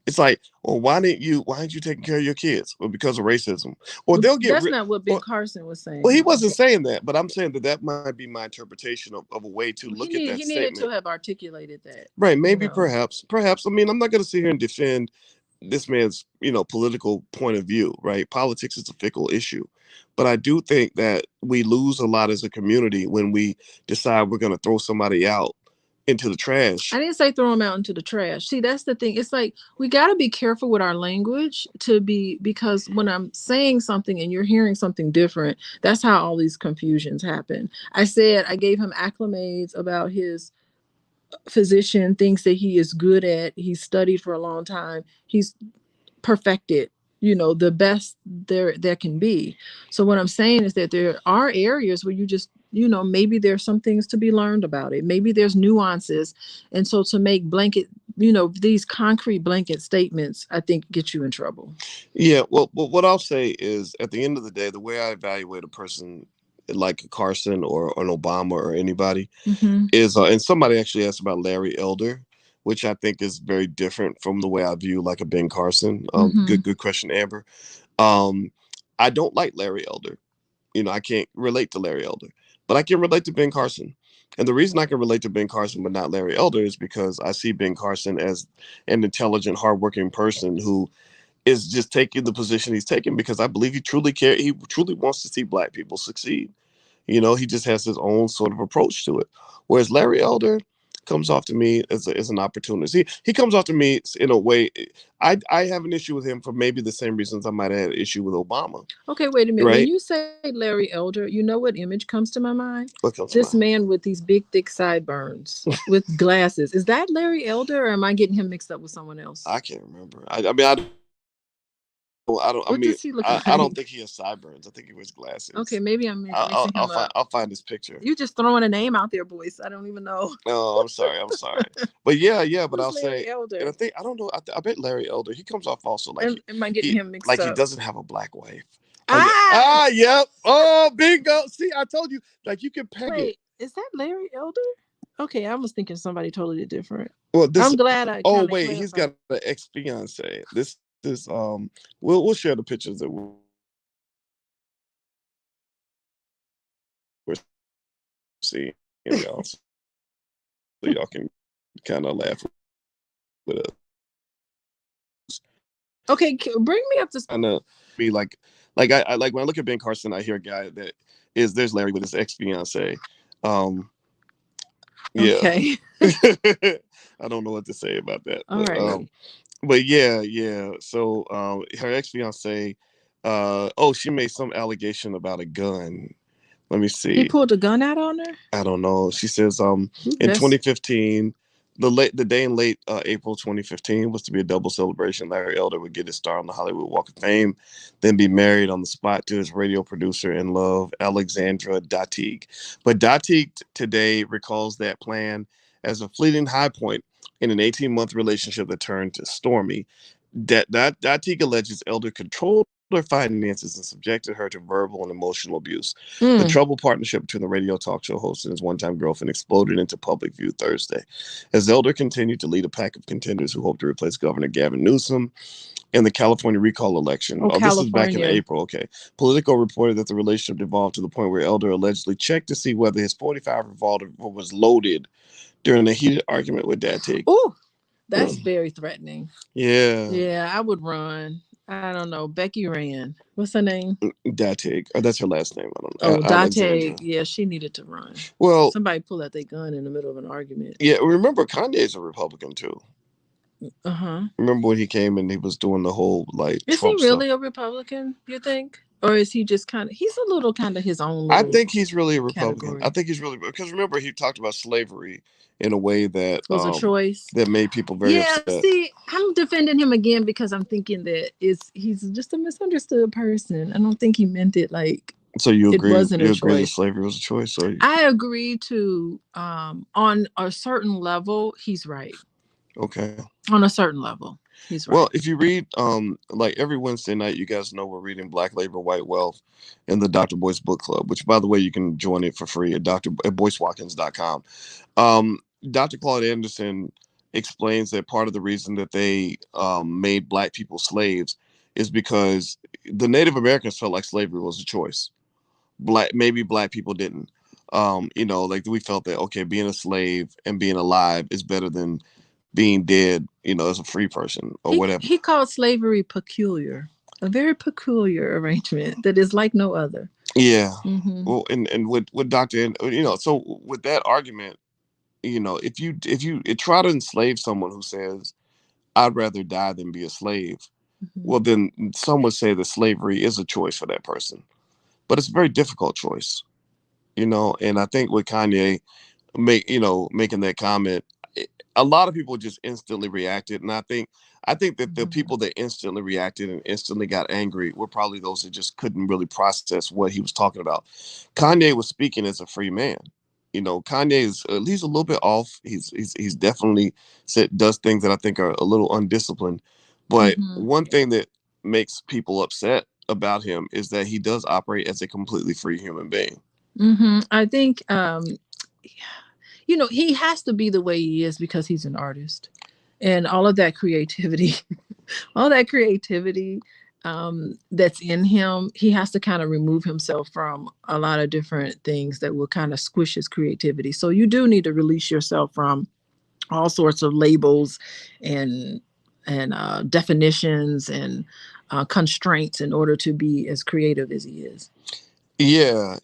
It's like, well, why aren't you taking care of your kids? Well, because of racism. Or Well, they'll get that's not what Ben or Carson was well, saying, he though. wasn't saying that, but I'm saying that that might be my interpretation of a way to He look at need that he needed to statement. have articulated that. Right? You Maybe, know. perhaps. I mean, I'm not going to sit here and defend this man's, political point of view. Right? Politics is a fickle issue, but I do think that we lose a lot as a community when we decide we're going to throw somebody out into the I trash. didn't say throw them out into the trash. See, that's the thing. It's like we got to be careful with our language to be because when I'm saying something and you're hearing something different, that's how all these confusions happen. I said I gave him acclimates about his physician, things that he is good at. He's studied for a long time. He's perfected, the best there can be. So what I'm saying is that there are areas where you just, maybe there's some things to be learned about it. Maybe there's nuances. And so to make blanket, these concrete blanket statements, I think get you in trouble. Yeah, well, what I'll say is, at the end of the day, the way I evaluate a person like a Carson or an Obama or anybody Mm-hmm. is, and somebody actually asked about Larry Elder, which I think is very different from the way I view like a Ben Carson. Mm-hmm. Good question, Amber. Um, I don't like Larry Elder. I can't relate to Larry Elder, but I can relate to Ben Carson. And the reason I can relate to Ben Carson but not Larry Elder is because I see Ben Carson as an intelligent, hardworking person who is just taking the position he's taking because I believe he truly care. He truly wants to see black people succeed. He just has his own sort of approach to it. Whereas Larry Elder, comes off to me as an opportunist. He comes off to me in a way. I have an issue with him for maybe the same reasons I might have had an issue with Obama. Okay, wait a minute. When Right? you say Larry Elder, you know what image comes to my mind? What comes to This mind? man with these big, thick sideburns with glasses. Is that Larry Elder, or am I getting him mixed up with someone else? I can't remember. I mean, What does he look I don't like? think he has sideburns. I think he wears Okay, glasses. maybe I'm mixing him up. I'll find this picture. You just throwing a name out there, boys. I don't even know. Oh, I'm sorry. I'm sorry. But yeah. But Who's I'll Larry say, and Elder? I don't know. I bet Larry Elder. He comes off also like Am I getting him mixed he up? doesn't have a black wife. Ah, Yep. Oh, bingo. See, I told you. Like you can peg it. wait, is that Larry Elder? Okay, I was thinking somebody totally different. Well, this. I'm glad I Oh kind of wait, he's clarified. got an ex fiance. This is We'll share the pictures that we're seeing, y'all, so y'all can kind of laugh with us. Okay, bring me up to. Kind of be I like when I look at Ben Carson, I hear a guy that is there's Larry with his ex fiance. Um, yeah, Okay. I don't know what to say about that, Alrighty. but yeah. So her ex fiance, oh, she made some allegation about a gun. Let me He see. pulled a gun out on her? I don't know. She says in That's 2015, the day in late April 2015 was to be a double celebration. Larry Elder would get his star on the Hollywood Walk of Fame, then be married on the spot to his radio producer in love, Alexandra Datig. But Datig today recalls that plan as a fleeting high point in an 18-month relationship that turned to stormy. Datig alleges Elder controlled her finances and subjected her to verbal and emotional abuse. The mm. troubled partnership between the radio talk show host and his one-time girlfriend exploded into public view Thursday, as Elder continued to lead a pack of contenders who hope to replace Governor Gavin Newsom in the California recall election. Oh, Oh, this is back in California. April. Okay. Politico reported that the relationship devolved to the point where Elder allegedly checked to see whether his .45 revolver was loaded during a heated argument with Datig. Oh, that's very threatening. Yeah. Yeah, I would run. I don't know. Becky ran. What's her name? Datig. Oh, that's her last name. I don't know. Oh, Alexandra. Date. Yeah, she needed to run. Well, Somebody pulled out their gun in the middle of an argument. yeah, remember Kanye's a Republican too. Uh-huh. Remember when he came and he was doing the whole like Is he Trump really stuff? a Republican, you think? Or is he just kind of, he's a little kind of his own I little think he's really a Republican. I category. think he's really because remember he talked about slavery in a way that Was a choice. that made people very Yeah, upset. see, I'm defending him again because I'm thinking that he's just a misunderstood person. I don't think he meant it like So you it agree? wasn't a You agree that choice. slavery was a choice? Or I agree to on a certain level, he's right. okay. On a certain level, he's right. Well, if you read like every Wednesday night, you guys know we're reading Black Labor, White Wealth in the Dr. Boyce Book Club, which by the way you can join it for free at boycewatkins.com. Dr. Claude Anderson explains that part of the reason that they made black people slaves is because the Native Americans felt like slavery was a choice. Maybe black people didn't. Like we felt that okay, being a slave and being alive is better than being dead, as a free person or whatever. He called slavery peculiar, a very peculiar arrangement that is like no other. Yeah. Mm-hmm. Well, and with Dr. So with that argument, if you try to enslave someone who says I'd rather die than be a slave, well then some would say that slavery is a choice for that person, but it's a very difficult choice, and I think with Kanye making that comment, a lot of people just instantly reacted, and I think that the people that instantly reacted and instantly got angry were probably those that just couldn't really process what he was talking about. Kanye was speaking as a free man. Kanye is he's a little bit off. He's definitely does things that I think are a little undisciplined. But one thing that makes people upset about him is that he does operate as a completely free human being. I think he has to be the way he is because he's an artist, and all of that creativity, all that creativity that's in him, he has to kind of remove himself from a lot of different things that will kind of squish his creativity. So you do need to release yourself from all sorts of labels and definitions and constraints in order to be as creative as he is. Yeah,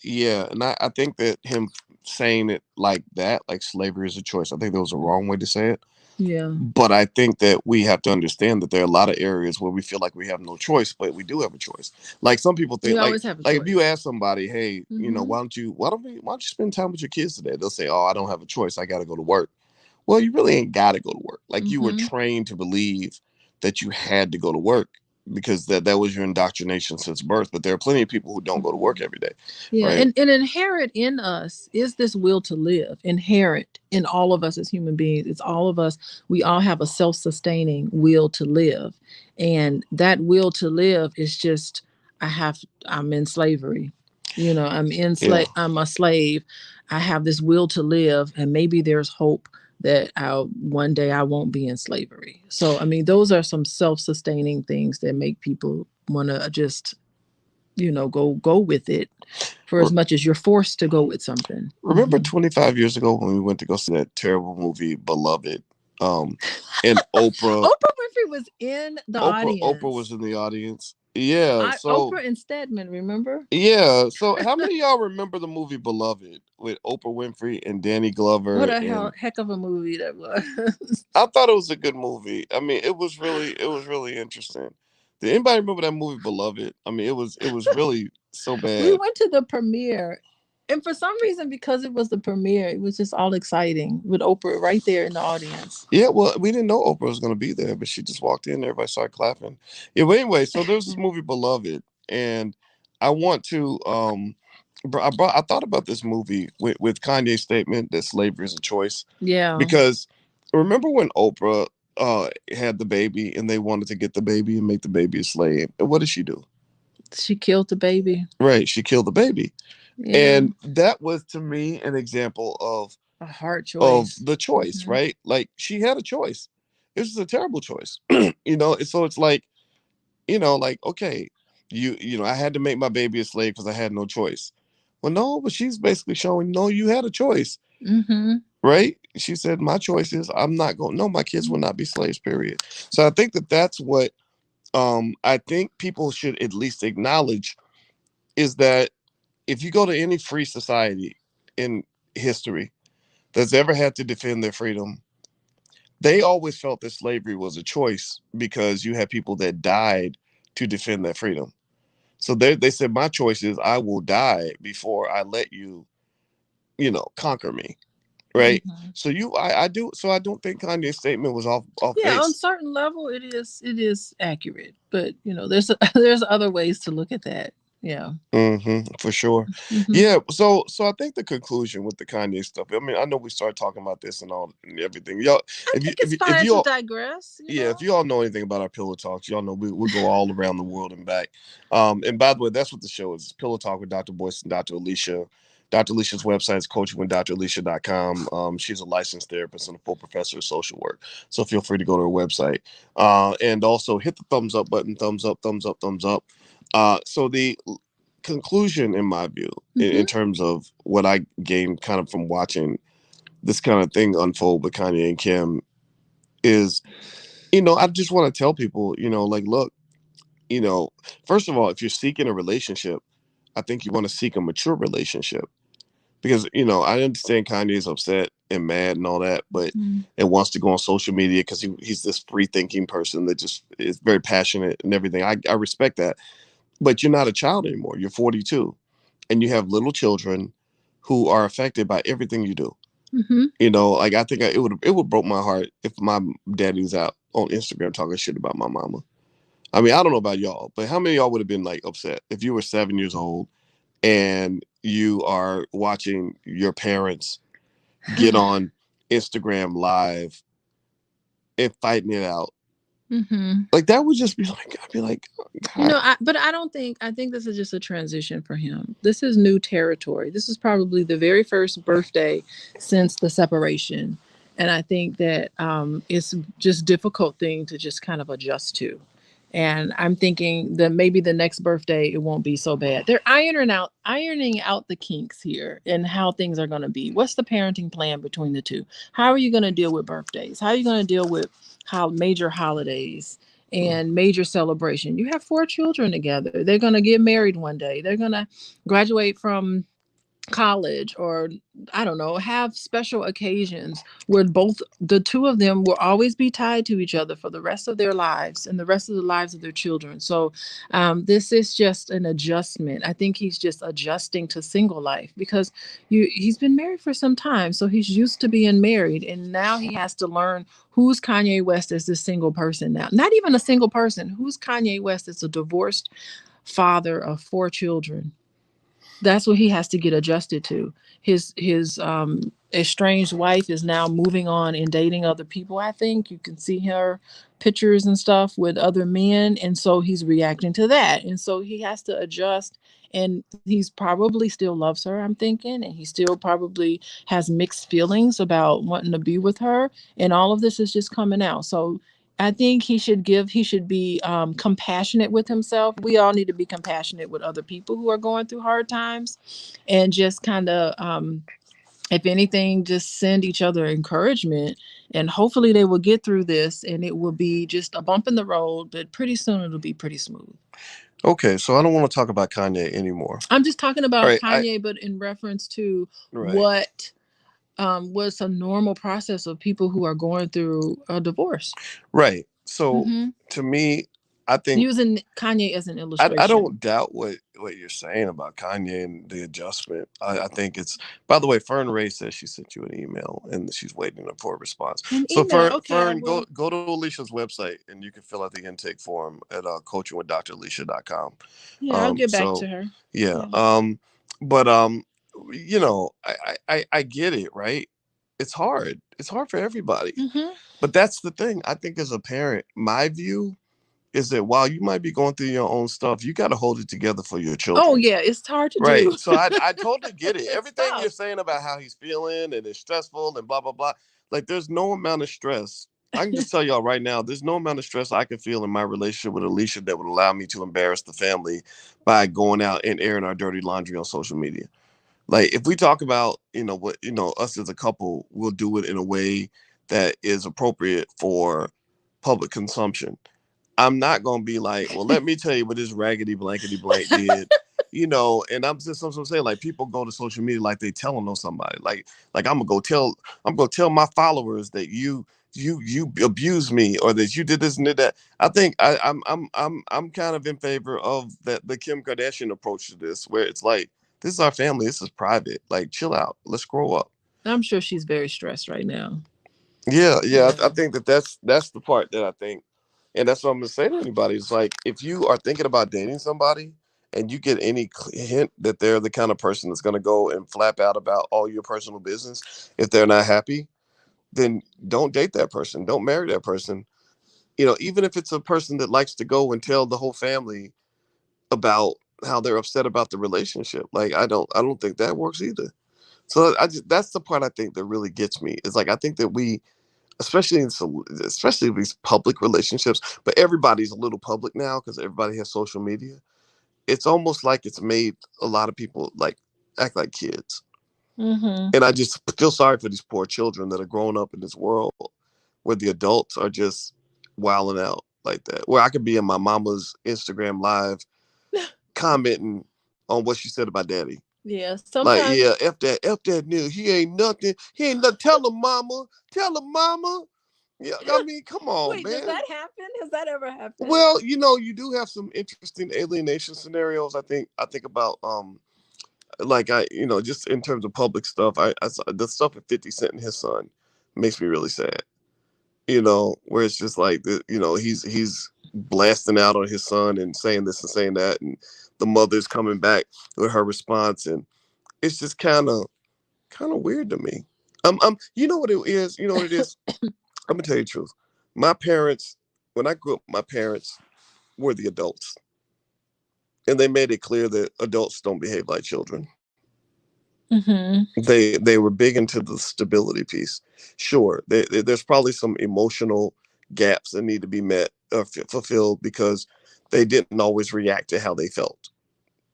and I think that him saying it like that, like slavery is a choice. I think that was a wrong way to say it. Yeah. But I think that we have to understand that there are a lot of areas where we feel like we have no choice, but we do have a choice. Like some people We think, always have a like if you choice. ask somebody, hey, Mm-hmm. why don't you spend time with your kids today? They'll say, oh, I don't have a choice. I got to go to work. Well, you really ain't got to go to work. Like you were Mm-hmm. trained to believe that you had to go to work because that was your indoctrination since birth. But there are plenty of people who don't go to work every day, Yeah, right? and inherent in us is this will to live. Inherent in all of us as human beings. It's all of us. We all have a self-sustaining will to live. And that will to live is just I'm in slavery. Yeah. I'm a slave. I have this will to live, and maybe there's hope that one day I won't be in slavery. So I mean those are some self-sustaining things that make people want to just go with it for as Re- much as you're forced to go with something. Remember 25 years ago when we went to go see that terrible movie, Beloved? Um, and Oprah Winfrey was in the Oprah was audience. in the audience. Yeah. So Oprah and Stedman, remember? yeah. So how many of y'all remember the movie Beloved with Oprah Winfrey and Danny What Glover? a And heck of a movie that was. I thought it was a good movie. I mean, it was really interesting. Did anybody remember that movie Beloved? I mean, it was really so We bad. went to the premiere, and for some reason, because it was the premiere, it was just all exciting with Oprah right there in the audience. Yeah, well, we didn't know Oprah was going to be there, but she just walked in. Everybody started clapping. Yeah, but anyway, so there's this movie Beloved, and I want to I thought about this movie with Kanye's statement that slavery is a choice Yeah, because remember when Oprah had the baby and they wanted to get the baby and make the baby a slave, and what did she do? she killed the baby. Right, she killed the baby, Yeah, and that was to me an example a hard of choice. the choice, Hmm. right? Like she had a choice. This is a terrible choice, So it's like, like okay, I had to make my baby a slave because I had no choice. Well, no, but she's basically showing no, you had a choice, Hmm. right? She said my choice is I'm not going. No, my kids will not be slaves. Period. So I think that that's what I think people should at least acknowledge is that if you go to any free society in history that's ever had to defend their freedom, they always felt that slavery was a choice because you had people that died to defend their freedom. So they said, my choice is I will die before I let you, conquer me. Right. Hmm. So I do. So I don't think Kanye's statement was off Yeah, on base. certain level, it is accurate, but there's there's other ways to look at that. Yeah. For sure. Hmm. Yeah. So I think the conclusion with the Kanye stuff. I mean, I know we started talking about this and all and everything. Y'all, I if you think it's if fine you to all digress. yeah, if you all know anything about our pillow talks, y'all know we'll go all around the world and back. And by the way, that's what the show is. Pillow Talk with Dr. Boyce and Dr. Alicia. Dr. Alicia's website is coachingwithdralicia.com. She's a licensed therapist and a full professor of social work. So feel free to go to her website. And also hit the thumbs up button, thumbs up, thumbs up, thumbs up. So the conclusion, in my view, in Hmm. terms of what I gained kind of from watching this kind of thing unfold with Kanye and Kim is I just want to tell people, like, look, you know, first of all, if you're seeking a relationship, I think you want to seek a mature relationship because, I understand Kanye is upset and mad and all that, but it wants to go on social media because he's this free thinking person that just is very passionate and everything. I respect that, but you're not a child anymore. You're 42 and you have little children who are affected by everything you do. Hmm. Like I think it would broke my heart if my daddy was out on Instagram talking shit about my mama. I mean, I don't know about y'all, but how many of y'all would have been like upset if you were 7 years old and you are watching your parents get on Instagram live and fighting it out? Hmm. Like that would just be like I'd be like, oh, God. But I think this is just a transition for him. This is new territory. This is probably the very first birthday since the separation. And I think that it's just difficult thing to just kind of adjust to. And I'm thinking that maybe the next birthday it won't be so bad. They're ironing out the kinks here and how things are going to be. What's the parenting plan between the two? How are you going to deal with birthdays? How are you going to deal with how major holidays and major celebration? You have four children together. They're going to get married one day. They're going to graduate from college, or I don't know, have special occasions where both the two of them will always be tied to each other for the rest of their lives and the rest of the lives of their children. So this is just an adjustment. I think he's just adjusting to single life because he's been married for some time, so he's used to being married, and now he has to learn who's Kanye West as this single person now. Not even a single person. Who's Kanye West as a divorced father of 4 children? That's what he has to get adjusted to. His estranged wife is now moving on and dating other people. I think you can see her pictures and stuff with other men, and so he's reacting to that, and so he has to adjust. And he's probably still loves her, I'm thinking, and he still probably has mixed feelings about wanting to be with her, and all of this is just coming out. So I think he should be compassionate with himself. We all need to be compassionate with other people who are going through hard times, and just kind of, if anything, just send each other encouragement, and hopefully they will get through this, and it will be just a bump in the road, but pretty soon it'll be pretty smooth. Okay, so I don't want to talk about Kanye anymore. I'm just talking All about right, I Kanye, but in reference to right, what was a normal process of people who are going through a divorce. right. So Mm-hmm. to me, I think Using Kanye as an I illustration. don't doubt what you're saying about Kanye and the adjustment. I think it's, by the way, Fern Ray says she sent you an email and she's waiting for a response. An So email. Okay, I Fern, will. go to Alicia's website and you can fill out the intake form at coachingwithdralicia.com. Yeah, I'll get back So to her. yeah. Yeah. But I get it, right? It's hard. It's hard for everybody. Mm-hmm. But that's the thing. I think as a parent, my view is that while you might be going through your own stuff, you got to hold it together for your Oh children. yeah, it's hard to Right. do. So I totally get it. It's Everything you're tough. saying about how he's feeling and it's stressful and blah, blah, blah. Like there's no amount of stress. I can just tell y'all right now, there's no amount of stress I can feel in my relationship with Alicia that would allow me to embarrass the family by going out and airing our dirty laundry on social media. Like if we talk about, what, us as a couple, we'll do it in a way that is appropriate for public consumption. I'm not gonna be like, well, let me tell you what this raggedy blankety blank did, And I'm saying, like, people go to social media like they telling on somebody, like I'm gonna tell my followers that you abused me or that you did this and did that. I think I'm kind of in favor of that the Kim Kardashian approach to this, where it's like this is our family, this is private, like chill out, let's grow up. I'm sure she's very stressed right now. Yeah, I Yeah. think that's the part that I think, and that's what I'm gonna say to anybody. It's like if you are thinking about dating somebody and you get any hint that they're the kind of person that's gonna go and flap out about all your personal business if they're not happy, then don't date that person. Don't marry that person. Even if it's a person that likes to go and tell the whole family about how they're upset about the relationship. Like I don't think that works either. So that's the part I think that really gets me. Is like I think that we, especially in these public relationships, but everybody's a little public now because everybody has social media. It's almost like it's made a lot of people like act like kids, Mm-hmm. and I just feel sorry for these poor children that are growing up in this world where the adults are just wilding out like that. Where I could be in my mama's Instagram live commenting on what she said about daddy. Yeah. Like, Sometimes. yeah, F that nigga. He ain't nothing. He ain't nothing. Tell him, mama. Tell him, mama. Yeah, I mean, come on, Wait, does man. that happen? Has that ever happened? Well, you do have some interesting alienation scenarios. I think about like just in terms of public stuff. The stuff with 50 Cent and his son makes me really sad. Where it's just like he's blasting out on his son and saying this and saying that, and the mother's coming back with her response, and it's just kind of weird to me. You know what it is? You know what it is? I'm gonna tell you the truth. My parents, when I grew up, my parents were the adults, and they made it clear that adults don't behave like children. Mm-hmm. They were big into the stability piece. Sure, there's probably some emotional gaps that need to be met or fulfilled because they didn't always react to how they felt.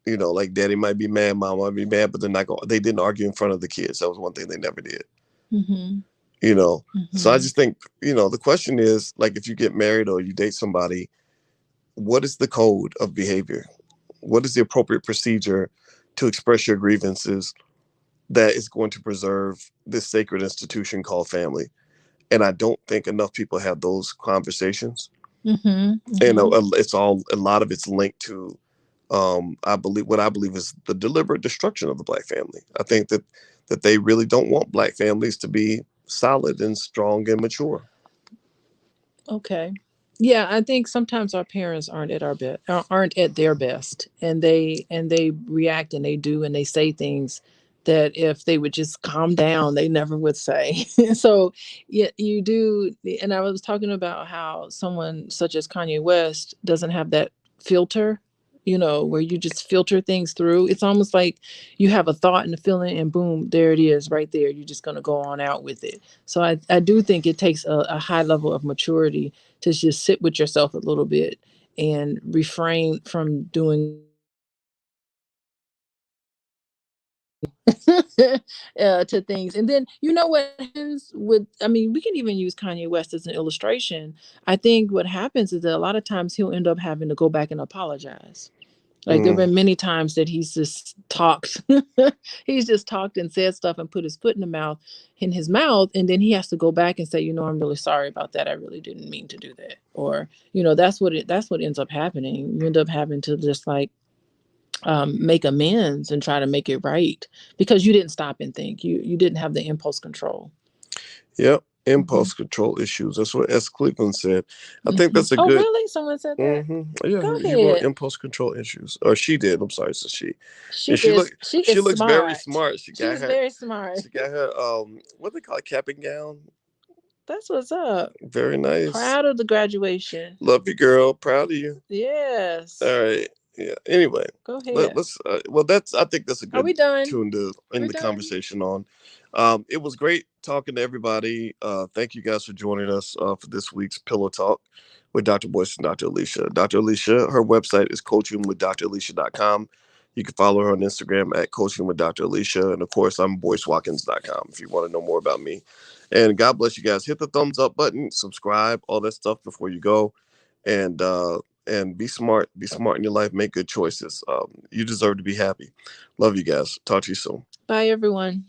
Like daddy might be mad, mom might be mad, but they're not going. They didn't argue in front of the kids. That was one thing they never did. Mm-hmm. you know so I Mm-hmm. just think the question is, like, if you get married or you date somebody, what is the code of behavior? What is the appropriate procedure to express your grievances that is going to preserve this sacred institution called family. And I don't think enough people have those conversations. Mhm. And Mhm. it's all a lot of it's linked to, I believe is the deliberate destruction of the black family. I think that they really don't want black families to be solid and strong and mature. Okay. Yeah, I think sometimes our parents aren't at our best, aren't at their best, and they react and they do and they say things that if they would just calm down, they never would say. So, yeah, you do. And I was talking about how someone such as Kanye West doesn't have that filter, where you just filter things through. It's almost like you have a thought and a feeling, and boom, there it is, right there. You're just gonna go on out with it. So I do think it takes a high level of maturity to just sit with yourself a little bit and refrain from doing to things. And then what happens with, I mean, we can even use Kanye West as an illustration. I think what happens is that a lot of times he'll end up having to go back and apologize. Like there have Mm. been many times that he's just talked, he's just talked and said stuff and put his foot in his mouth, and then he has to go back and say, I'm really sorry about that. I really didn't mean to do that. Or, that's what ends up happening. You end up having to just like make amends and try to make it right because you didn't stop and think. You didn't have the impulse control. Yep. Hmm. Impulse control issues. That's what S. Cleveland said. I think that's a Oh, good. really? Someone said that? Hmm. Yeah, Go he wrote ahead. impulse control issues, or she did. I'm sorry, it's a she. She And is. She she is looks very smart. smart. She's very smart. She got her what they call it, cap and gown. That's what's up. Very nice. Proud of the graduation. Love you, girl. Proud of you. All Yes. right. Yeah. Anyway, Go ahead. let's. Well, that's. I think that's a Are good we done? tune to end We're the done. conversation on. It was great talking to everybody. Thank you guys for joining us for this week's Pillow Talk with Dr. Boyce and Dr. Alicia. Dr. Alicia, her website is coachingwithdralicia.com. You can follow her on Instagram at coaching with Dr. Alicia. And of course, I'm boycewatkins.com if you want to know more about me. And God bless you guys. Hit the thumbs up button, subscribe, all that stuff before you go. And be smart. Be smart in your life. Make good choices. You deserve to be happy. Love you guys. Talk to you soon. Bye, everyone.